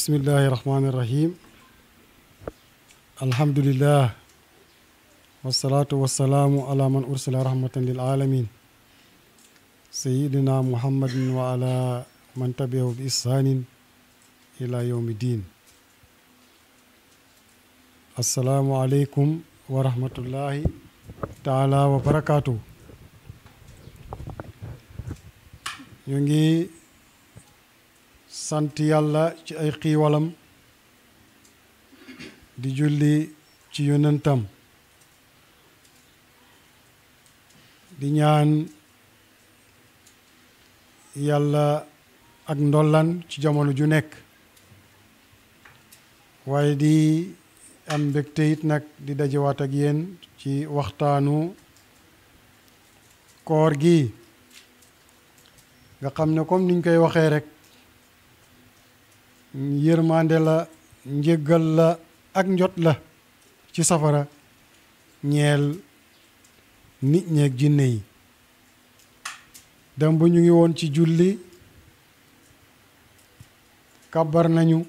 bismillahi rahmani rahim alhamdulillah wassalatu wassalamu ala man ursila rahmatan lil alamin sayyidina muhammadin wa ala man tabi'ahu bi ihsanin ila yawmi din. Assalamu alaikum wa rahmatullahi taala wa barakatuh. ñu ngi sant yàlla ci ay xiiwalam di julli ci yonentam di ñaan yàlla ak ndollan ci jamono ju nekk waaye di am mbégte it nag di dajewaat ak yéen ci waxtaanu koor gi nga xam ne comme niñ koy waxee rek yërmande la njéggal la ak njot la ci safara ñeel nit ñeeg jinne yi. dem bu ñu ngi woon ci julli kàbbar nañu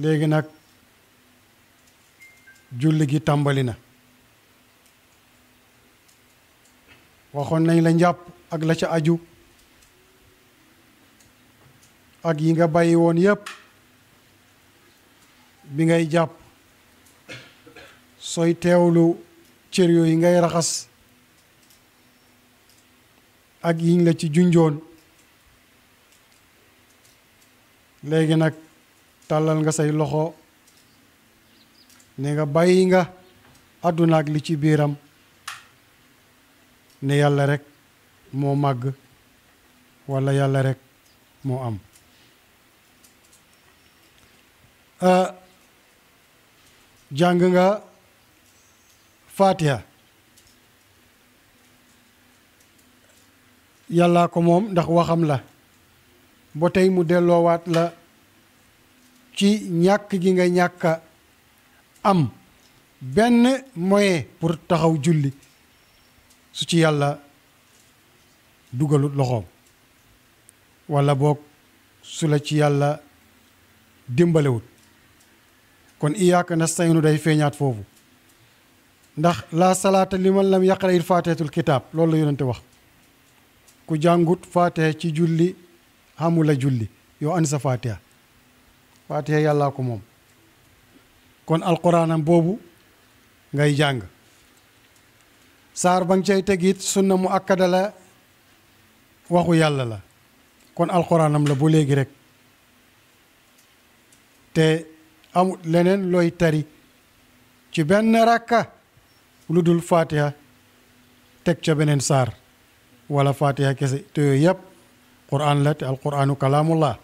léegi nag julli gi tàmbali na. waxoon nañ la njàpp ak la ca aju ak yi nga bàyyi woon yépp bi ngay jàpp sooy teewlu cër yooyu ngay raxas ak yiñ la ci junjoon. léegi nag tàllal nga say loxo ne nga bàyyi nga àdduna ak li ci biiram ne yàlla rek moo màgg walla yàlla rek moo am. jàng nga Fatiha yàllaa ko moom ndax waxam la ba tey mu delloowaat la ci ñàkk gi nga ñàkk a am benn moyen pour taxaw julli su ci yàlla dugalut loxoom walla boog su la ci yàlla dimbalewut. kon iyyaka nasta'inu day feeñaat foofu ndax la salaata liman lam yaqra'il fatihatul kitaab loolu la yonente wax. ku jàngut fatiha ci julli xamula julli yow ani sa fatiha. fatiha yàllaa ko moom kon alquraanam boobu ngay jàng. saar ba nga cay tegit sunna mu akkada la waxu yàlla la kon alquraanam la ba léegi rek te amul leneen looy tari ci benn rakka lu dul fatiha teg ca beneen saar wala fatiha kese te yooyu yëpp quraan la te alquraanu kalaamullah.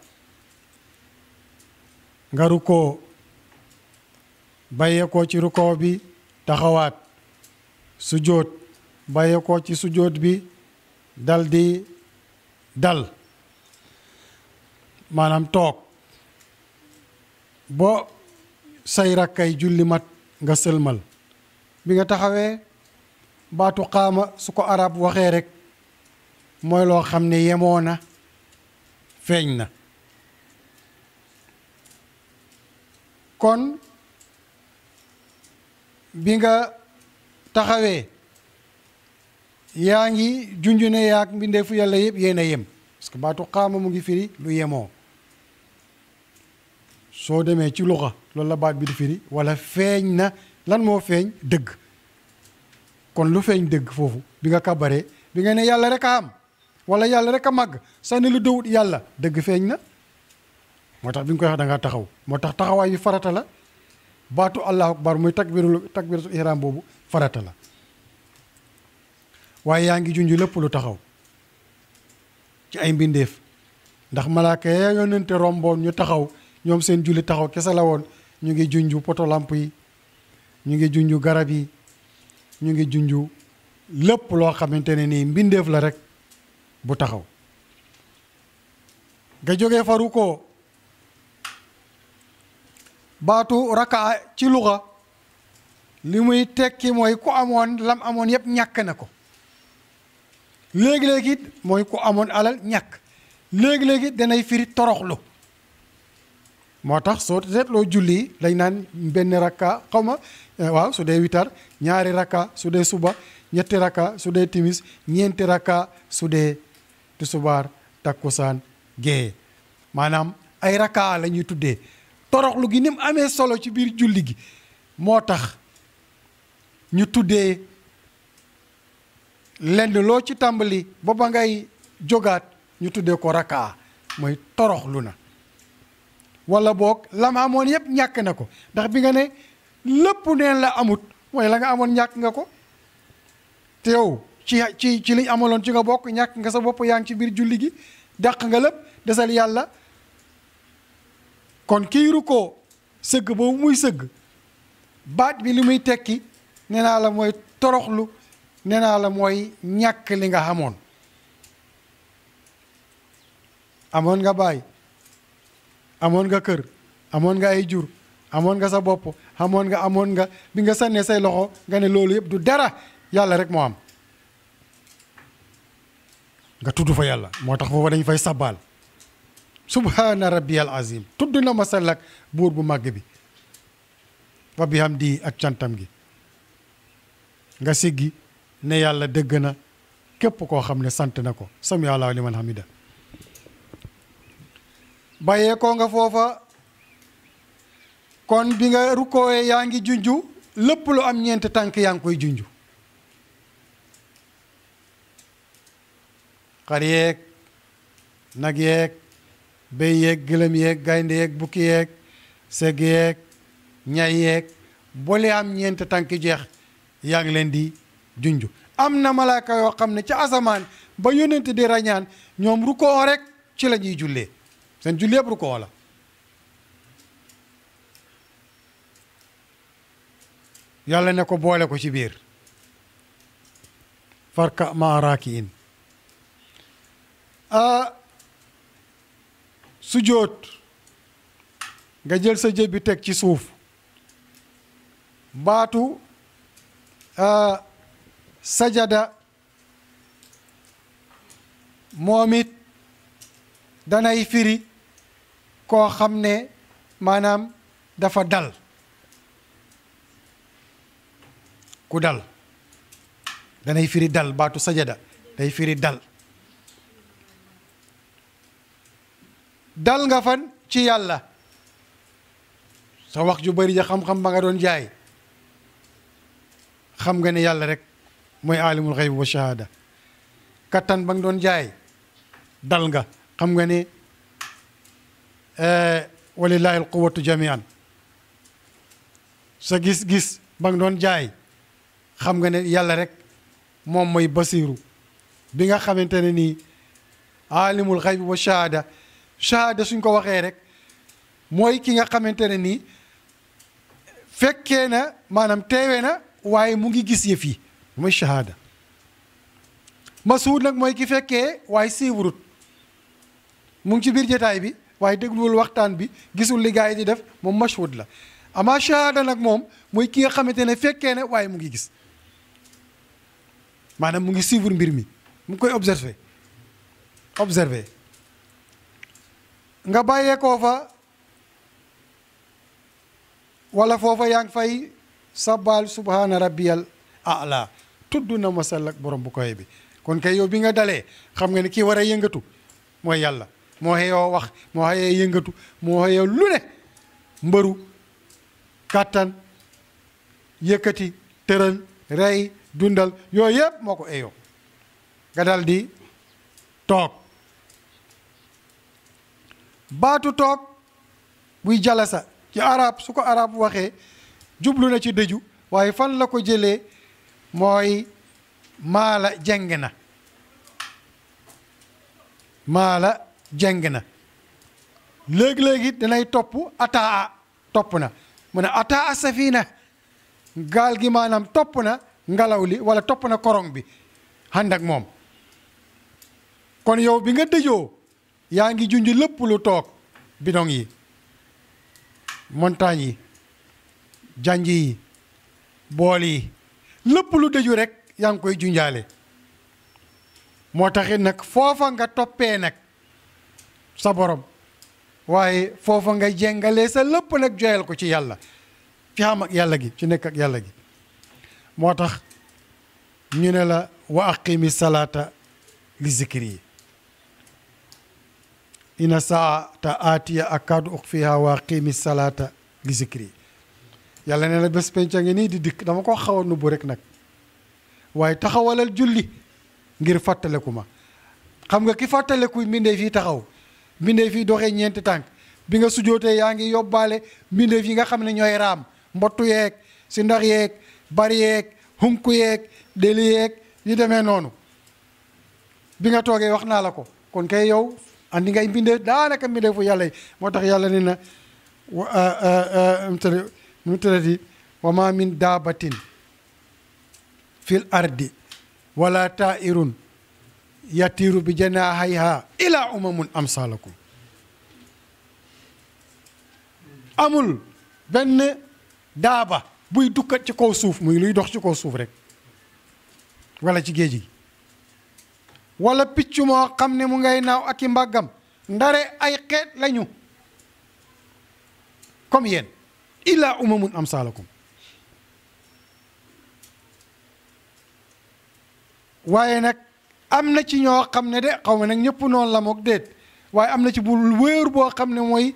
nga rukkoo bàyyeekoo ci rukkoo bi taxawaat sujjóot bàyyeekoo ci sujjóot bi dal di dal maanaam toog bo say rakkay julli mat nga sëlmal. bi nga taxawee baatu qaama su ko arab waxee rek mooy loo xam ne yemoo na feeñ na. kon bi nga taxawee yaa ngi junju ne yaag mbindeefu yàlla yëpp yéen a yem parce que baatu qaama mu ngi firi lu yemoo. soo demee ci luxa loolu la baat bi di firi wala feeñ na lan moo feeñ dëgg. kon lu feeñ dëgg foofu bi nga kabaree bi nga ne yàlla rek a am wala yàlla rek a màgg sànni lu dëwut yàlla dëgg feeñ na. moo tax bi nga koy wax da ngaa taxaw moo tax taxawaay bi farata la. baatu allahu akbar muy takbiratul ihram boobu farata la waaye yaa ngi junj lépp lu taxaw ci ay mbindeef ndax malaaka ya yonente romboon ñu taxaw ñoom seen julli taxaw kese la woon. ñu ngi junju poto lamp yi ñu ngi junju garab yi ñu ngi junju lépp loo xamante ne nii mbindeef la rek bu taxaw. nga jógee faru ko baatu rakaa ci luxa li muy tekki mooy ku amoon lam amoon yëpp ñàkk na ko. léegi-léegi it mooy ku amoon alal ñàkk léegi-léegi danay firi toroxlu moo tax soo seetloo julli dañ naan benn rakka xaw ma waaw su dee witar ñaari rakka su dee suba ñetti rakka su dee timis ñeenti rakka su dee tusubaar takkusaan gée maanaam ay rakka la ñuy tuddee toroxlu gi ni mu amee solo ci biir julli gi moo tax ñu tuddee lenn loo ci tàmbali ba ba ngay jógaat ñu tuddee ko rakka mooy toroxlu na wala boog la ma amoon yëpp ñàkk na ko ndax bi nga ne lépp neen la amut mooy la nga amoon ñàkk nga ko te yow ci liñ amaloon ci nga bokk ñàkk nga sa bopp yaa ngi ci biir julli gi dàq nga lépp desal yàlla kon kii rukkoo sëgg boobu muy sëgg baat bi li muy tekki nee naa la mooy toroxlu nee naa la mooy ñàkk li nga xamoon amoon nga baay amoon nga kër amoon nga ay jur amoon nga sa bopp amoon nga bi nga sànnee say loxo nga ne loolu yëpp du dara yàlla rek moo am nga tudd fa yàlla moo tax foofa dañ fay sabbaal subhaana rabbiyal azim tudd na ma sell ak buur bu màgg bi wa bihamdi ak cantam gi nga siggi ne yàlla dëgg na képp koo xam ne sant na ko sami Allahu liman hamida bàyyee koo nga foofa kon bi nga rukkooyee yaa ngi junju lépp lu am ñeenti tànk yaa ngi koy junju xar yeeg nag yeeg béy yeeg gëlëm yeeg gaynde yeeg bukki yeeg segg yeeg ñay yeeg boole am ñeenti tànk jeex yaa ngi leen di junju am na malaaka yoo xam ne ca asamaan ba yónnent di rañaan ñoom rukkoo rek ci la ñuy jullee seen julli yëpp rukkoo la yàlla ne ko boole ko ci biir farka ma raakiin sujjóot nga jël sa jëb bi teg ci suuf baatu sajada moom it danay firi koo xam ne maanaam dafa dal ku dal danay firi dal baatu sajada day firi dal dal nga fan ci yàlla sa wax ju bari ja xam-xam ba nga doon jaay xam nga ne yàlla rek mooy aalimul xayb wa shahada kattan ba nga doon jaay dal nga xam nga ne walillahi alquwatu jamian sa gis-gis ba nga doon jaay xam nga ne yàlla rek moom mooy basiru bi nga xamante ne nii aalimul xayb wa shahada shahada suñ ko waxee rek mooy ki nga xamante ne nii fekkee na maanaam teewe na waaye mu ngi gis yëf yi mooy shahada masuud nag mooy ki fekkee waaye siiwurut mu ngi ci biir jotaay bi waaye dégluwul waxtaan bi gisul li gaa yi di def moom mashhud la ama shahada nag moom mooy ki nga xamante ne fekkee na waaye mu ngi gis maanaam mu ngi suivre mbir mi mu ngi koy observer nga bàyyeekoo fa wala foofa yaa ngi fay sabbal subhaana rabbiyal a'la tudd na ma sell ak borom bu koy bi kon kay yow bi nga dalee xam nga ne kii war a yëngatu mooy yàlla moo xëyoo wax moo xëyee yëngatu moo xëyoo lu ne mbëru kàttan yëkkati tëral rey dundal yooyu yëpp moo ko eyoo nga dal di toog baatu toog buy jalasa ci arab su ko arab waxee jublu na ci dëju waaye fan la ko jëlee mooy maala jeng na maala jeng na léegi-léegi danay topp ataa topp na mu ne ataa safina gaal gi maanaam topp na ngelaw li wala topp na korong bi ànd ak moom kon yow bi nga dëjoo yaa ngi junj lépp lu toog bidong yi montagne yi janj yi bool yi lépp lu dëju rek yaa ngi koy junjaale moo taxit nag foofa nga toppee nag sa borom waaye foofa nga jengalee sa lépp nag joyal ko ci yàlla ci xam ak yàlla gi ci nekk ak yàlla gi moo tax ñu ne la wa aqimi salaata li zikri yi ina saata aatiya akaadu uxfiha wa aqimi salaata li zikri yi yàlla ne la bés penca ngi nii di dikk dama ko xaw a nubbu rek nag waaye taxawalal julli ngir fàttaleku ma xam nga ki fàttaleku mbindeef yi taxaw mbindeef yi doxee ñeenti tànk bi nga sujootee yaa ngi yóbbaale mbindeef yi nga xam ne ñooy raam mbottu yeeg si ndax yeeg bari yeeg hunku yeeg deli yeeg yi demee noonu bi nga toogee wax naa la ko kon kay yow andi ngay mbindeef daanaka mbindeefu yàlla yi moo tax yàlla ne na mu tëddati wa ma min daabatin fil ardi wala taa'irun yatiiru bi janaahiha ila umamun amsalakum amul benn daaba buy dukkat ci kaw suuf muy luy dox ci kaw suuf rek wala ci géej gi wala picc moo xam ne mu ngay naaw ak i mbàggam ndare ay xeet lañu comme yéen ila umamun amsalakum waaye nag am na ci ñoo xam ne de xaw ma nag ñëpp noonu la mook déet waaye am na ci bu wéer boo xam ne mooy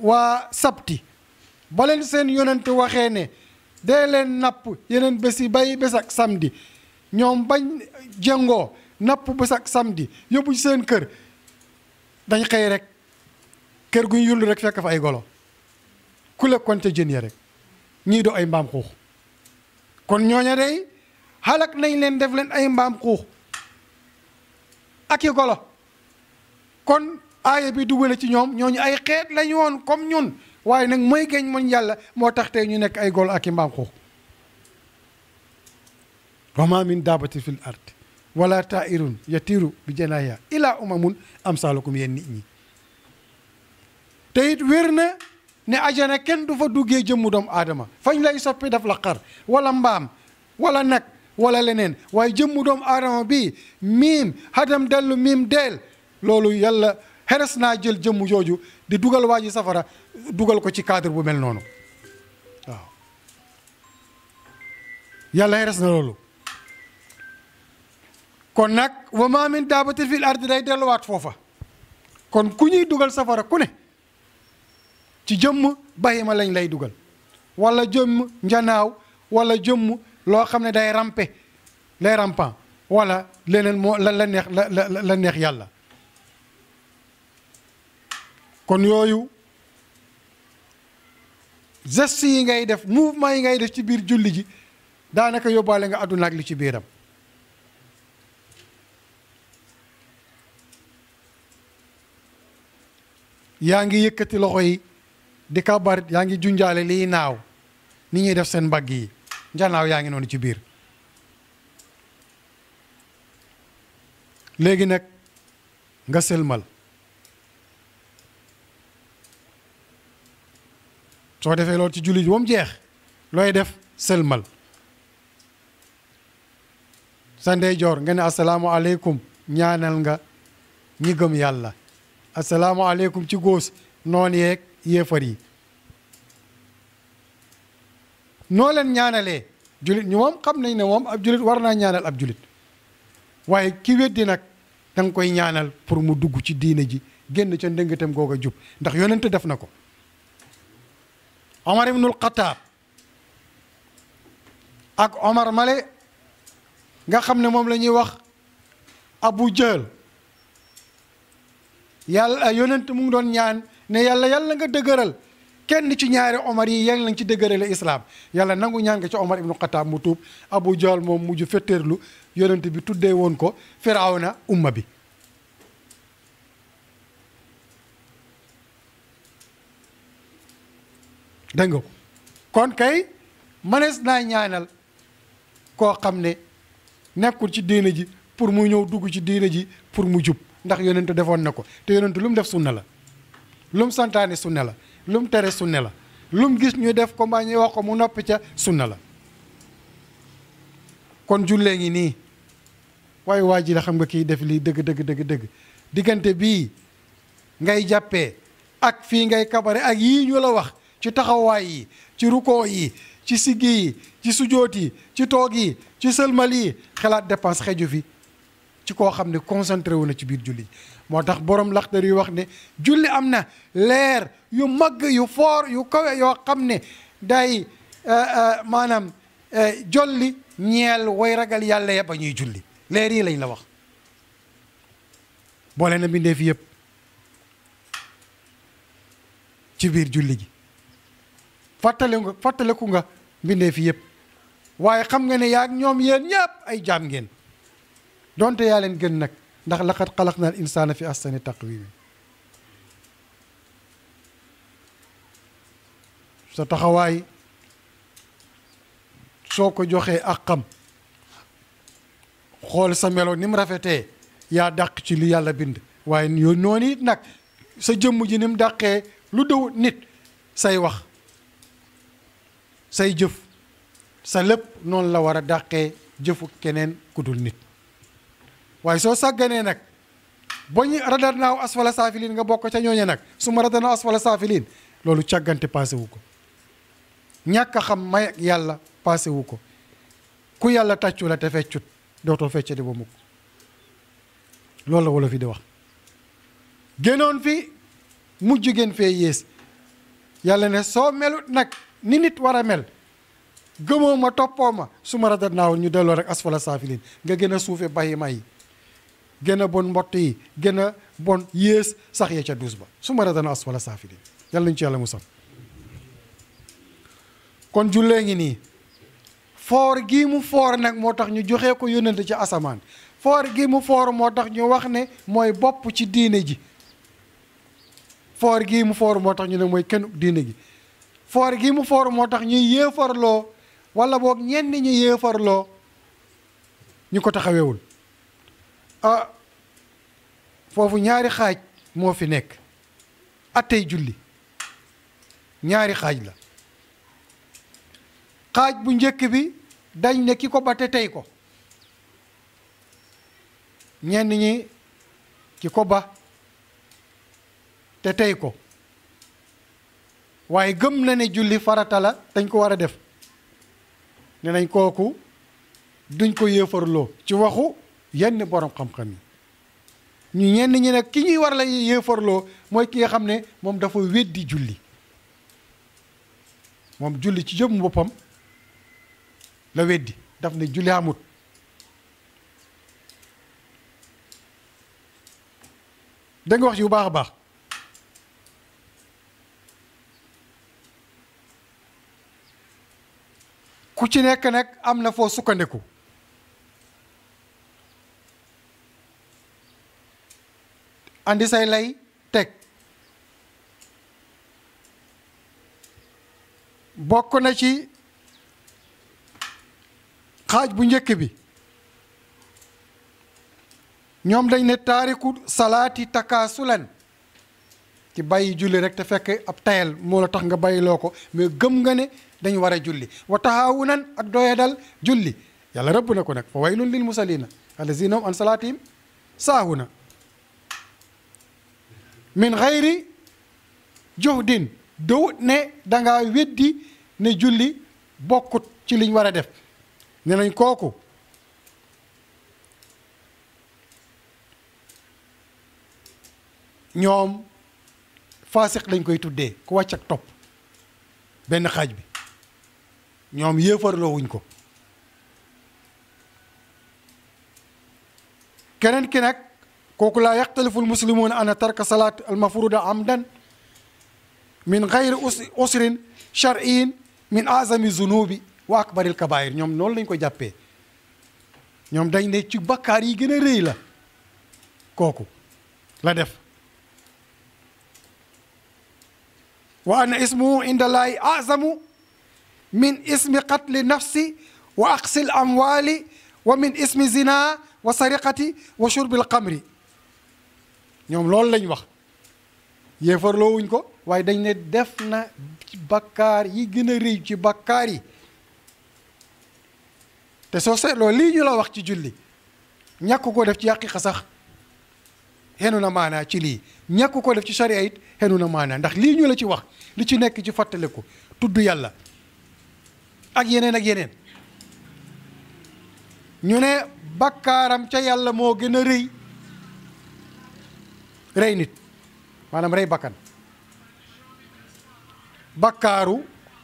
waa sabti ba leen seen yonent waxee ne dee leen napp yeneen bés yi bay bés ak samedi ñoom bañ jëngoo napp bés ak samedi yóbbu ci seen kër dañ xëy rek kër gu ñu yullu rek fekk fa ay golo ku lekkoon ca jën ya rek ñii do ay mbaam xuux kon ñooña day xalak nañ leen def leen ay mbaam xuux ak i golo kon aaya bi dugg na ci ñoom ñooñu ay xeet lañu woon comme ñun waaye nag mooy geñ moñ yàlla moo tax tey ñu nekk ay golo ak i mbaam xuux wa ma min daabati fil ard wala taa'irun yatiiru bi janaahiha ila umamun amsalukum yéen nit ñi te it wér na ne ajana kenn du fa duggee jëmmu doomu aadama fañ lay soppi daf la xar wala mbaam wala nag wala leneen waaye jëmmu doomu aadama bi miim hadam dellu miim deel loolu yàlla xeres naa jël jëmmu jooju di dugal waa ji safara dugal ko ci cadre bu mel noonu waaw yàlla xeres na loolu kon nag wa ma min daabatin fil ardi day delluwaat foofa kon ku ñuy dugal safara ku ne ci jëmm bahima lañ lay dugal wala jëmm njanaaw wala jëmm loo xam ne day rampe les rampants wala leneen moo la neex la neex yàlla kon yooyu geste yi ngay def mouvement yi ngay def ci biir julli ji daanaka yóbbaale nga àdduna ak li ci biiram yaa ngi yëkkati loxo yi di kabar yaa ngi junjaale liy naaw ni ñuy def seen mbagg yi njanaaw yaa ngi noonu ci biir léegi nag nga sëlmal soo defee loolu ci julli ji ba mu jeex looy def sëlmal sa ndeyjoor nga ne asalaamualeykum ñaanal nga ñi gëm yàlla asalaamualeykum ci góos noon yeeg yéefar yi noo leen ñaanalee julit ñu moom xam nañ ne moom ab julit war naa ñaanal ab julit waaye ki weddi nag da nga koy ñaanal pour mu dugg ci diine ji génn ca ndëngatam googa jub ndax yonent def na ko Omar ibnul Xataab ak Omar male nga xam ne moom la ñuy wax Abu Jahl yàlla yonent mu ngi doon ñaan ne yàlla nga dëgëral kenn ci ñaari Omar yi yàlla lañ ci dëgërale islaam yàlla nangu ñaan nga ci Omar ibnu Xataab mu tuub Abu Jahl moom mujj fetteerlu yonent bi tuddee woon ko Firawna umma bi dégg nga ko kon kay mënees naa ñaanal koo xam ne nekkul ci diine ji pour mu ñëw dugg ci diine ji pour mu jub ndax yonent defoon na ko te yonent lu mu def sunna la lu mu santaane sunna la lu mu tere sunna la lu mu gis ñu def ko mbaa ñuy wax ko mu noppi ca sunna la kon jullee ngi nii waaye waa ji la xam nga kii def lii dëgg diggante bii ngay jàppee ak fii ngay kabare ak yii ñu la wax ci taxawaay yi ci rukoo yi ci siggi yi ci sujoot yi ci toog yi ci sëlmal yi xalaat dépense xeju fi ci koo xam ne concentré wu na ci biir julli moo tax borom laxdar yu wax ne julli am na leer yu mag yu foor yu kawe yoo xam ne day maanaam jolli ñeel way ragal yàlla ya ba ñuy julli leer yi lañ la wax boole na bindee fi yëpp ci biir julli gi fàttaliku nga bindee fi yëpp waaye xam nga ne yaa ak ñoom yéen ñëpp ay jaam ngeen donte yaa leen gën nag ndax laqad xalaqna al insana fi ahsani taqwim sa taxawaay soo ko joxee ak xam xool sa melo ni mu rafetee yaa dàq ci li yàlla bind waaye yow noonu it nag sa jëmm ji ni mu dàqee lu dëw nit say wax say jëf sa lépp noonu la war a dàqee jëfu keneen ku dul nit waaye soo sàgganee nag boo ñu radarnaaw asfala saafiliin nga bokk ca ñooñe nag su ma radarnaaw asfala saafiliin loolu càggante passé wu ko ñàkk a xam may ak yàlla passé wu ko ku yàlla tàccu la te feccut dootoo fecce di ba mukk loolu la wala fi di wax génnoon fi mujj gën fee yées yàlla ne soo melut nag ni nit war a mel gëmoo ma toppoo ma su ma radarnaaw ñu delloo rek asfala saafiliin nga gën a suufe bahima yi gën a bon mbott yi gën a bon yées sax ya ca duus ba su ma radarnaaw asfala saafiliin yàlla nañu ci yàlla musal kon jullee ngi nii foor gii mu foor nag moo tax ñu joxee ko yónnante ci asamaan foor gii mu foor moo tax ñu wax ne mooy bopp ci diine ji foor gii mu foor moo tax ñu ne mooy kenn diine gi foor gii mu foor moo tax ñuy yéefarloo wala boog ñenn ñu yéefarloo ñu ko taxawewul foofu ñaari xaaj moo fi nekk attey julli ñaari xaaj la xaaj bu njëkk bi dañ ne ki ko ba te tey ko ñenn ñi ki ko ba te tey ko waaye gëm na ne julli farata la dañ ko war a def ne nañ kooku duñ ko yéefarloo ci waxu yenn borom xam-xam yi ñu ñenn ñi nag ki ñuy war la yéefarloo mooy ki nga xam ne moom dafa weddi julli moom julli ci jëm boppam la weddi daf ne julli amut da nga wax ci bu baax a baax ku ci nekk nag am na foo sukkandiku andi say lay teg bokk na ci xaaj bu njëkk bi ñoom dañ ne taariku salaati takaasulan ci bàyyi julli rek te fekk ab tayal moo la tax nga bàyyiloo ko mais gëm nga ne dañ war a julli wa tahaawunan ak doyadal julli yàlla rëbb na ko nag fa waylun lil musallina allazina hum an salaatihim saahuna min xayri juhdin dowut ne dangaa weddi ne julli bokkut ci liñ war a def ne nañ kooku ñoom faasiq lañ koy tuddee ku wàcc ak topp benn xaaj bi ñoom yéefarloo wuñ ko keneen ki nag kooku laa yaxtalifu almuslimuuna ana tarka salaat almafruda amdan min gayri usrin shar'iyin min azami zunubi wa akbaril kabair ñoom noonu lañ ko jàppee ñoom dañ ne ci bakkaar yi gën a rëy la kooku la def wa anna ismuhu inda llaahi azamu min ismi qatli nafsi wa aqsil amwali wa min ismi zina wa sariqati wa shurbil xamri ñoom loolu lañ wax yéefarloo wuñ ko waaye dañ ne def na ci bakkaar yi gën a rëy ci bakkaar yi te soo seetloo lii ñu la wax ci julli ñàkk ko def ci haqiqa sax xenu na maanaa ci lii ñàkk ko def ci sharia it xenu na maanaa ndax lii ñu la ci wax li ci nekk ci fàttaliku tudd yàlla ak yeneen ak yeneen ñu ne bakkaaram ca yàlla moo gën a rey nit maanaam rey bakkan bakkaaru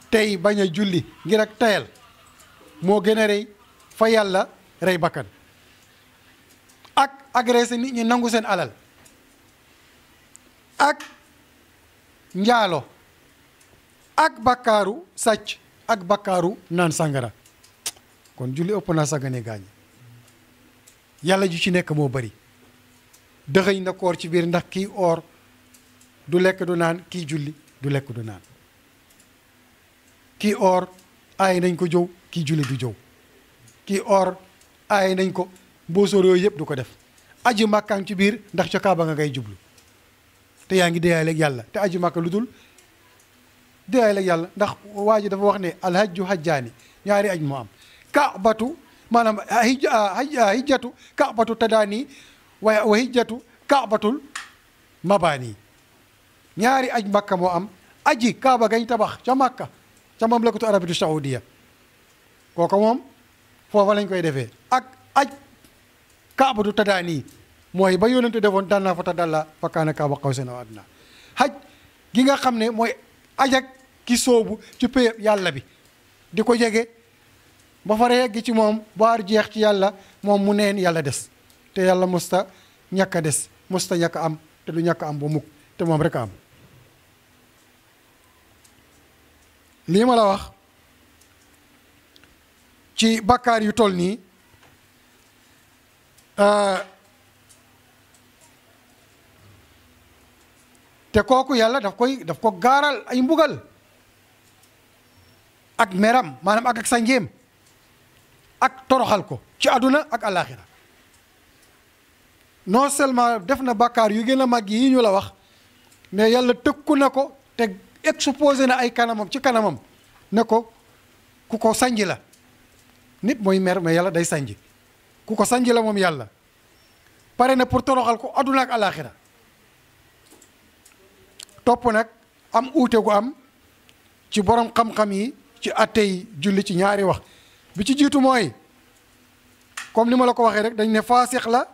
tey bañ a julli ngir ak tayal moo gën a rëy fa yàlla rey bakkan ak agressé nit ñi nangu seen alal ak njaalo ak bakkaaru sàcc ak bakkaaru naan sàngara kon julli ëpp naa sàggane gaañ yàlla ju ci nekk moo bari dëxëñ na koor ci biir ndax kii oor du lekk du naan kii julli du lekk du naan kii oor aay nañ ko jëw kii julli du jëw kii oor aay nañ ko mbóosóor yooyu yëpp du ko def aji màkkaan ci biir ndax ca kaaba nga ngay jublu te yaa ngi déyaale ak yàlla te aji màkka lu dul déyaale ak yàlla ndax waa ji dafa wax ne alhajju hajjaani ñaari aj moo am kaabatu maanaam hijjatu kaabatu tadaani wa hijjatu kaabatul mabaani ñaari aj màkka moo am aji kaaba gañ tabax ca màkka ca mamlakatu arabatu saudiya kooku moom foofa lañ koy defee ak aj kaabatu tadaani mooy ba yónnante defoon daan naa fa tadalla fa kaana kaaba qawsayni aw adnaa haj gi nga xam ne mooy ajak ki soobu ci péyeb yàlla bi di ko jege ba fara yegg ci moom baar jeex ci yàlla moom mu neen yàlla des te yàlla musta ñàkk a des musta ñàkk a am te du ñàkk a am ba mukk te moom rek a am lii ma la wax ci bakkaar yu toll nii te kooku yàlla daf ko gaaral ay mbugal ak meram maanaam ak sanjeem ak toroxal ko ci àdduna ak àllaaxira non seulement def na bàkkaar yu gën a mag yi ñu la wax mais yàlla tëkku na ko te exposé na ay kanamam ci kanamam ne ko ku ko sanji la nit mooy mer mais yàlla day sanji ku ko sanji la moom yàlla pare na pour toroxal ko àdduna ak àllaaxira topp nag am uute gu am ci borom xam-xam yi ci attey julli ci ñaari wax bi ci jiitu mooy comme ni ma la ko waxee rek dañ ne faasix la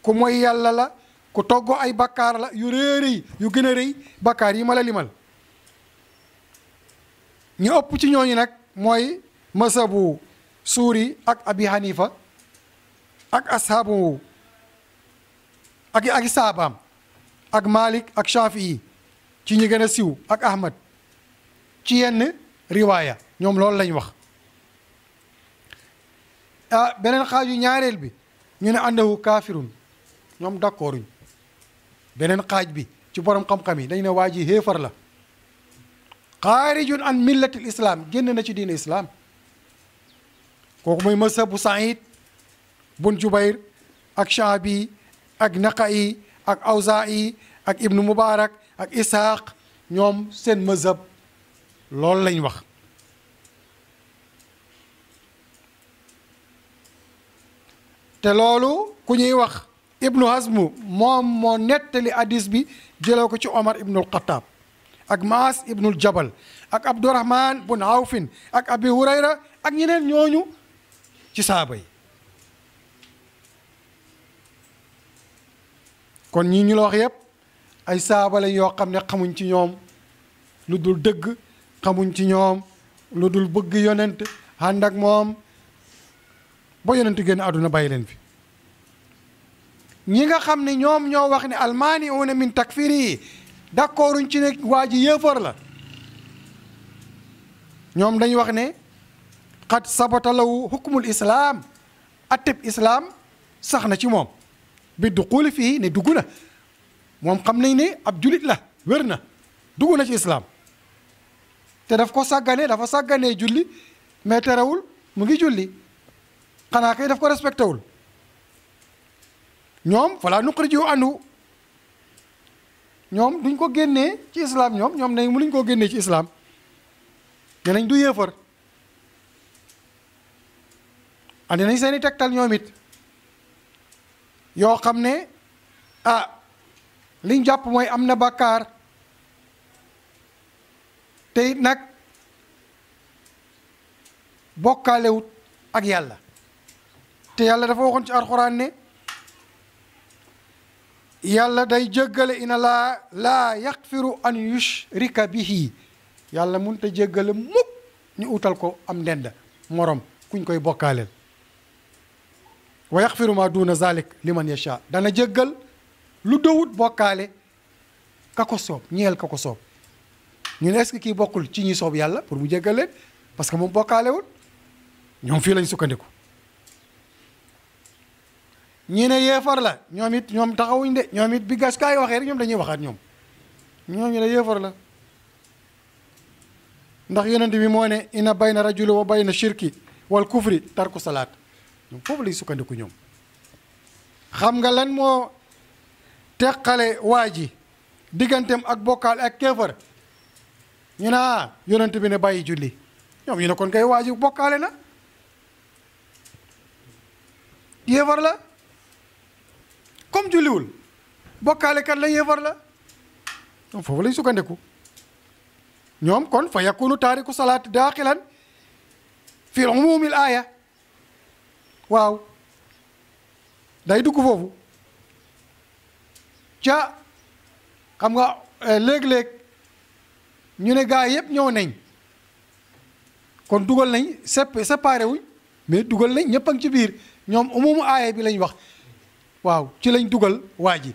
ku mooy yàlla la ku toggoo ay bakkaar la yu rëy yu gën a rëy bakkaar yi ma la limal ñu ëpp ci ñooñu nag mooy masabu suuri ak abi hanifa ak ashaabu ak saabaam ak malik ak shafii ci ñi gën a siw ak ahmad ci yenn riwaaya ñoom loolu lañ wax beneen xaaju ñaareel bi ñu ne annahu kaafirun ñoom d'accorduñ beneen xaaj bi ci borom xam-xam yi dañ ne waa ji xéefar la xaarijun an millatil islam génn na ci diine islam kooku mooy mazhabu Saïd bun Jubayr ak Shaabi ak Naqai ak Awzaa'i ak Ibnu Mubarak ak Ishaq ñoom seen mazhab loolu lañ wax te loolu ku ñuy wax Ibnu Hazmu moom moo nettali hadis bi jëloo ko ci Omar ibnul Xataab ak Maas ibnul Jabal ak Abdurahman bun Awfin ak Abi Hurayra ak ñeneen ñooñu ci saaba yi kon ñii ñu la wax yépp ay saaba lañ yoo xam ne xamuñ ci ñoom lu dul dëgg xamuñ ci ñoom lu dul bëgg yonent ànd ak moom ba yonent génn àdduna bàyyi leen fi ñi nga xam ne ñoom ñoo wax ne almaaniuuna min takfiri yi d'accorduñ ci ne waa ji yéefar la ñoom dañ wax ne xat sabata lahu hukmul islaam atteb islaam sax na ci moom bi duxuli fii ne dugg na moom xam nañ ne ab julit la wér na dugg na ci islaam te daf ko sàggane dafa sàgganee julli mais terewul mu ngi julli xanaa kay daf ko respecté wul ñoom falaa nuxriju anhu ñoom duñ ko génnee ci islaam ñoom nañ mënuñ koo génnee ci islaam ne nañ du yéefar andi nañ seeni tegtal ñoom it yoo xam ne liñ jàpp mooy am na bàkkaar te it nag bokkaalewut ak yàlla te yàlla dafa waxoon ci alxuraan ne yàlla day jéggale ina laa yaxfiru an yushrika bihi yàlla mënut a jéggale mukk ñu utal ko am ndend morom kuñ koy bokkaaleel wa yaxfiru ma duna zalik liman yasha dana jéggal lu dowut bokkaale ka ko soob ñeel ka ko soob ñu ne est-ce que kii bokkul ci ñi soob yàlla pour mu jéggal leen parce que moom bokkaalewul ñoom fii lañ sukkandiku ñi ne yéefar la ñoom it ñoom taxawuñ de ñoom it bi gaskaay waxee rek ñoom dañuy waxaat ñoom ñu ne yéefar la ndax yonent bi moo ne inna bayna rajuli wa bayna shirki wal kufri tarku salaat ñoom foofu lay sukkandiku ñoom xam nga lan moo teqale waa ji digganteem ak bokkaal ak kéefar ñu ne yonent bi ne bàyyi julli ñoom ñu ne kon kay waa ji bokkaale na yéefar la comme julliwul bokkaale kat la yéefar la ñoom foofu lay sukkandiku ñoom kon fa yakunu taariku salaat daaxilan fi umumil aaya waaw day dugg foofu ca xam nga léeg-léeg ñu ne gaa yëpp ñëw nañ kon dugal nañ séparé wuñ mais dugal nañ ñëpp a ngi ci biir ñoom umumu aaya bi lañ wax waaw ci lañ dugal waa ji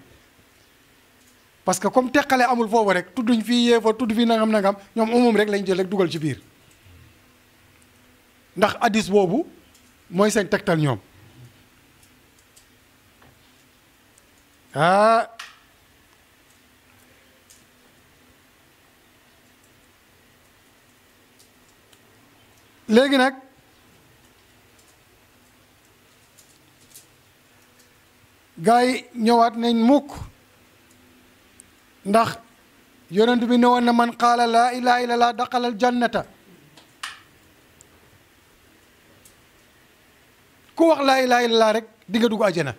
parce que comme teqale amul foofu rek tudduñ fii yéefar tudd fii nangam ñoom umum rek lañ jël rek dugal ci biir ndax hadis boobu mooy seen tegtal ñoom léegi nag gaa yi ñëwaat nañ mukk ndax yonent bi ne woon na man qaala laa ilaha illallah daxalal jannata ku wax laa ilaha illallah rek di nga dugg àjjana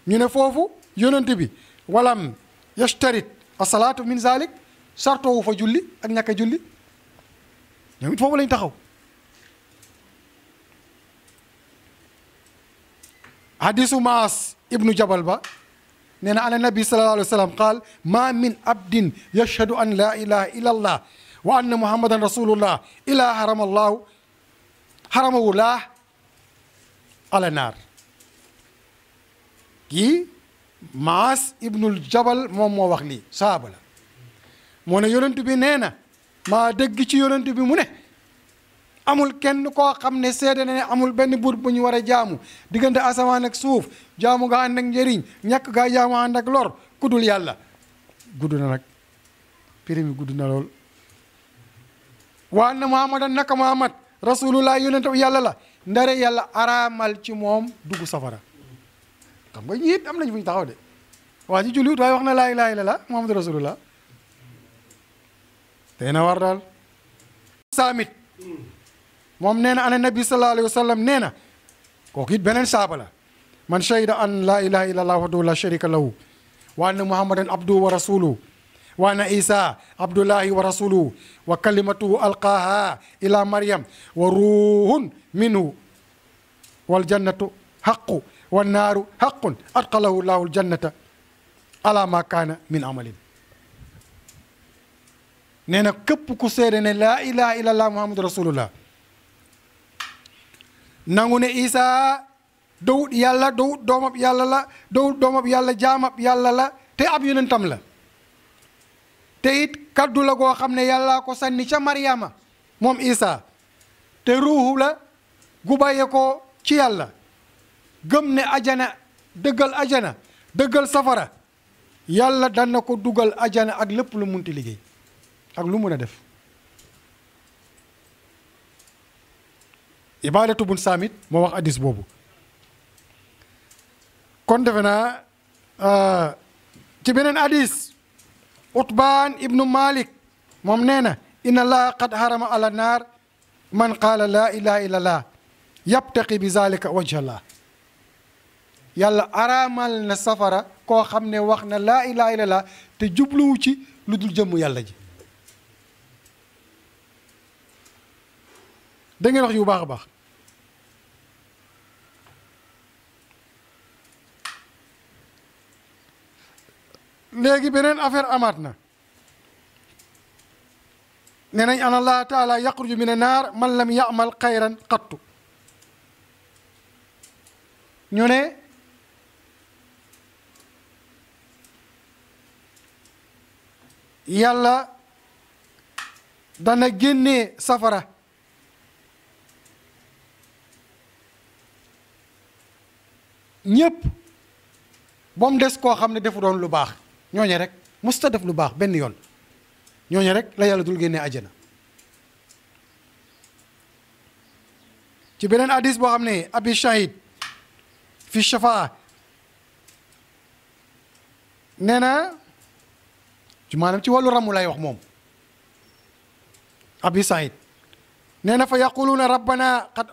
ñu ne foofu yonent bi walam yashtarit asalaatu min zalik sartoowu fa julli ak ñàkk a julli ñoom it foofu lañ taxaw hadisu maas ibnu jabal ba nee na ana nabi sallallahu alayhi wa sallam qaal ma min abdin yashhadu an la ilaha illa allah wa anna muhammadan rasulullah ila haramahu laa ala naar kii maas ibnul jabal moom moo wax lii saaba la moo ne yonent bi nee na maa dégg ci yonent bi mu ne amul kenn koo xam ne seede na ne amul benn buur bu ñu war a jaamu diggante asamaan ak suuf jaamu nga ànd ak njëriñ ñàkk gaa jaamu ànd ak lor kudul yàlla gudd na nag prix mi gudd na lool wa anna muhammadan naka muhammad rasulullah yonent yàlla la ndare yàlla araamal ci moom dugg safara xam nga ñi it am nañ fu ñu taxaw de waa ji julliwut waaye wax na laa ilaaha illallaah muhammad rasulullah tey na war daal saamit moom nee na ana nabi sallallahu alayhi wa sallam nee na kooku it beneen saaba la man shahida an laa ilaha illa allah wahdahu la sharika lahu wa anna muhammadan abduhu wa rasuluhu wa anna isa abdullahi wa rasuluhu wa kalimatuhu alqaaha ila maryam wa ruhun minhu wal jannatu haqqu wan naaru haqqun adxalahu llahu aljannata ala ma kaana min amalin nee na képp ku seede ne laa ilaha illa allah muhammadu rasulullah nangu ne isa dawut yàlla dawut doomab yàlla la dawut doomab yàlla jaamab yàlla la te ab yonentam la te it kaddu la goo xam ne yàlla ko sànni ca Maryama moom isa te ruuxu la gu bàyyee ko ci yàlla gëm ne ajana dëggal safara yàlla dana ko dugal ajana ak lépp lu munti liggéey ak lu mun a def Ibaadatu bun Saamit moo wax hadis boobu kon defe naa ci beneen hadis Utbaan ibnu Malik moom nee na inna allaha qad harama ala naar man qaala laa ilaha illa allah yabtaqi bi zalika wajha allah yàlla araamal na safara koo xam ne wax na laa ilaha illallah te jubluwu ci lu dul jëmm yàlla ji. da ngeen wax yu baax a baax. léegi beneen affaire amaat na nee nañ an allah taala yaxruju min annaar man lam yamal xayran qattu ñu ne yàlla dana génnee safara ñépp ba mu des koo xam ne defu doon lu baax ñooñe rek musta def lu baax benn yoon ñooñe rek la yàlla dul génnee àjjana. ci beneen hadis boo xam ne abi shahid fi shafaa nee na ci maanaam ci wàllu ramu lay wax moom abi shahid nee na fa yaquluuna rabbana qad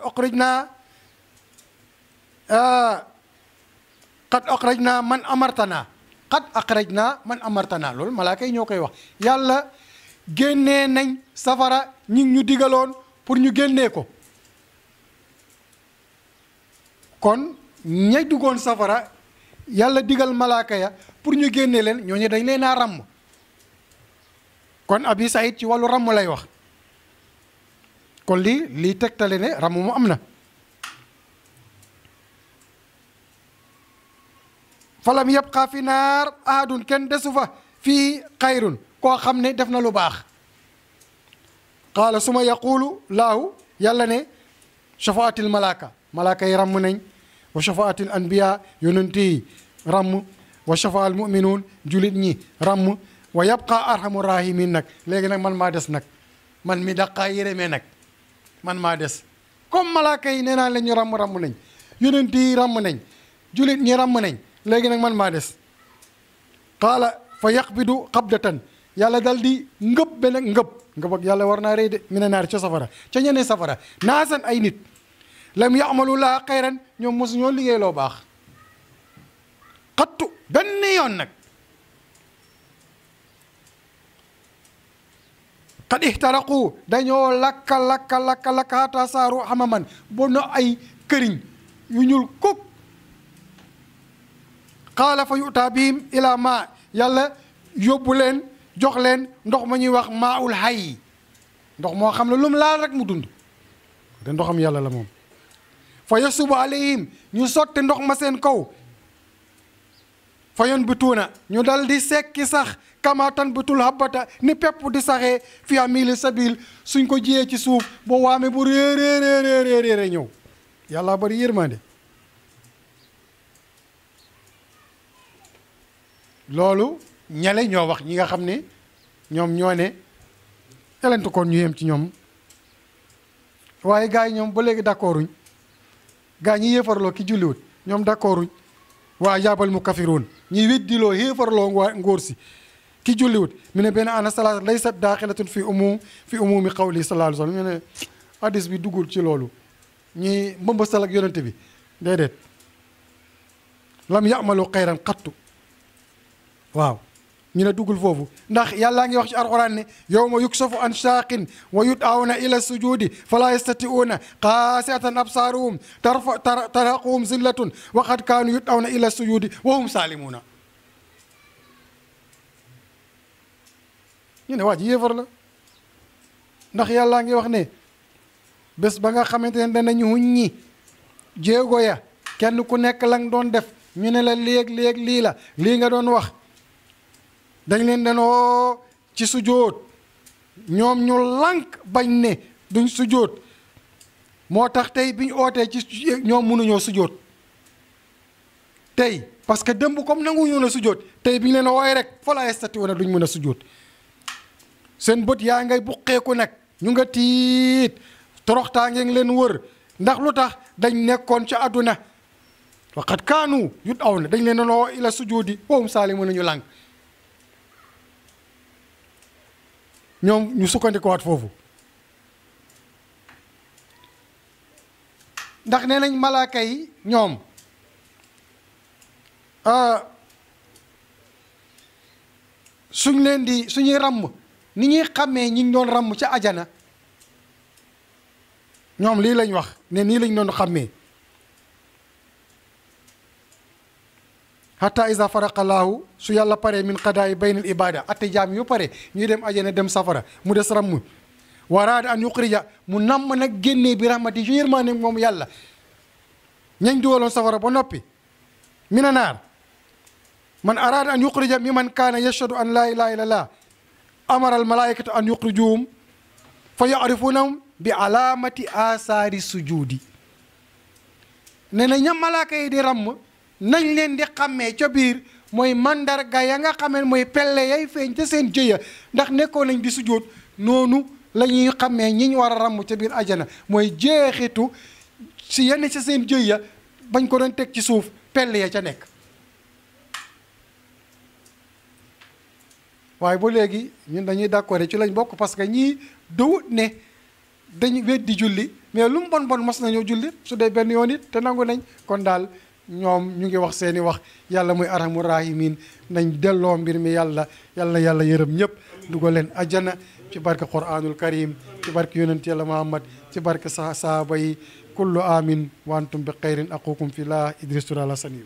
akhrajna man amartana qad akhrajna man amartana loolu malaaka yi ñoo koy wax yàlla génnee nañ safara ñi ñu digaloon pour ñu génnee ko. kon ñay duggoon safara yàlla digal malaaka ya pour ñu génnee leen ñooñu dañ leen a ràmm. kon abi saïd ci wàllu ràmm lay wax kon lii tegtale ne ràmm mu am na. falam yabqa fi naar ahadun kenn desu fa fii xayrun koo xam ne def na lu baax. qaala suma yaqulu laahu yàlla ne shafaatil malaaka yi ràmm nañ wa shafaatil anbiya yonent yi ràmm wa shafaal muminuun julit ñi ràmm wa yabqa arhamu rahimin nag léegi nag man maa des nag man mi daqaa yërëmee nag man maa des comme malaaka yi nee naa la ñu ràmm nañ yonent yi ràmm nañ julit ñi ràmm nañ léegi nag man maa des. qaala fa yaqbidu qabdatan yàlla dal di ngëb benn ngëb ak yàlla war naa rëy de mi ne naar ca safara ca ñeneen safara naasan ay nit lam yamalu laa xayran ñoom mosu ñoo liggéey loo baax xattu benn yoon nag. qad ihtaraqu dañoo lakka hatta saaru hamaman bo no ay këriñ yu ñuul kuk. qaala fa yu'ta bihim ila ma yàlla yóbbu leen jox leen ndox ma ñuy wax maaul hayy ndox moo xam ne lu mu laal rek mu dund te ndoxam yàlla la moom. fa yasubu alayhim ñu sotti ndox ma seen kaw fa yanbituuna ñu dal di sekki sax kama tanbitul habbata ni pepp di saxee fi amili sabil suñ ko jiyee ci suuf boo waame bu réeréeréeréeréeré ñëw yàlla bari yërmande. loolu ñale ñoo wax ñi nga xam ne ñoom ñoo ne elentu koon ñu yem ci ñoom waaye gars yi ñoom ba léegi d'accorduñ gaa ñi yéefarloo ki julliwut ñoom d'accorduñ waa jaabal mu kafiroon ñi weddiloo yéefarloo ngóor si ki julliwut mu ne benn ana salaat laysat daaxilatun fi umumi qawli sallallahu alayhi wa sallam ñu ne hadis bi duggul ci loolu ñi mbëmbasal ak yonente bi déedéet lam yamalu xayran xattu waaw ñu ne duggul foofu ndax yàllaa ngi wax ci alquran ne yawma yuksafu an saaqin wa yud'awna ila sujudi fala yastati'una qaasiatan absaaruhum tarhaquhum zillatun wa qad kaanu yud'awna ila sujudi wa hum saalimuuna ñu ne waa ji yéefar la ndax yàllaa ngi wax ne bés ba nga xamante ne danañu huññi jéego ya kenn ku nekk la nga doon def ñu ne la léeg-léeg lii la lii nga doon wax dañ leen danoo ci sujjóot ñoom ñu lànk bañ ne duñ sujjóot moo tax tey bi ñu ootee ci ñoom mënuñoo sujjóot tey parce que démb comme nangu ñu na sujjóot tey bi ñu leen wooye rek fa la yastati'uuna duñ mën a sujjóot seen bët yaa ngay buqeeku nag ñu nga tiit toroxtaa ngeen leen wër ndax lu tax dañ nekkoon ca àdduna waqad kaanu yud'awna dañ leen danoo ila sujjóoti wa hum saalimuuna ñu lànk ñoom ñu sukkandikuwaat foofu ndax nee nañ malaaka yi ñoom suñuy ràmm ni ñuy xàmmee ñi ngi doon ràmm ca ajana ñoom lii lañ wax ne nii lañ doon xàmmee hatta isa faraqalaahu su yàlla pare min qadaayi baynal ibada atte jaam yu pare ñuy dem ajana dem safara mu des ràmm waraada an yuxrija mu namm nag génnee bi rahmati ci yërmaane moom yàlla ñañ duwaloon safara ba noppi mina naar man araada an yuxrija mi man kaana yashhadu an laa ilaha illallah amara al malaikatu an yuxrijuhum fa yarifunahum bi alaamati asaari sujudi ne na ña malaaka yi di ràmm nañ leen di xàmmee ca biir mooy mandarga ya nga xamee mooy pelle yay feeñ ca seen jëya ndax nekkoon nañ di sujjóot noonu la ñuy xàmmee ñi ñu war a ràmm ca biir ajana mooy jeexitu si yenn ca seen jëya bañ ko doon teg ci suuf pelle ya ca nekk waaye ba léegi ñun dañuy d'accord ci lañ bokk parce que ñii dawut ne dañu weddi julli mais lu mu bon bon mas nañoo julli su dee benn yoon it te nangu nañ kon daal ñoom ñu ngi wax seeni wax yàlla muy arhamu rahimin nañ delloo mbir mi yàlla na yàlla yërëm ñëpp dugal leen ajjana ci barke Qur'anul Karim ci barke yonent yàlla Muhammad ci barke sahaaba yi kullu amin wa antum bi xayrin aqukum fillah Idris Touré Alassane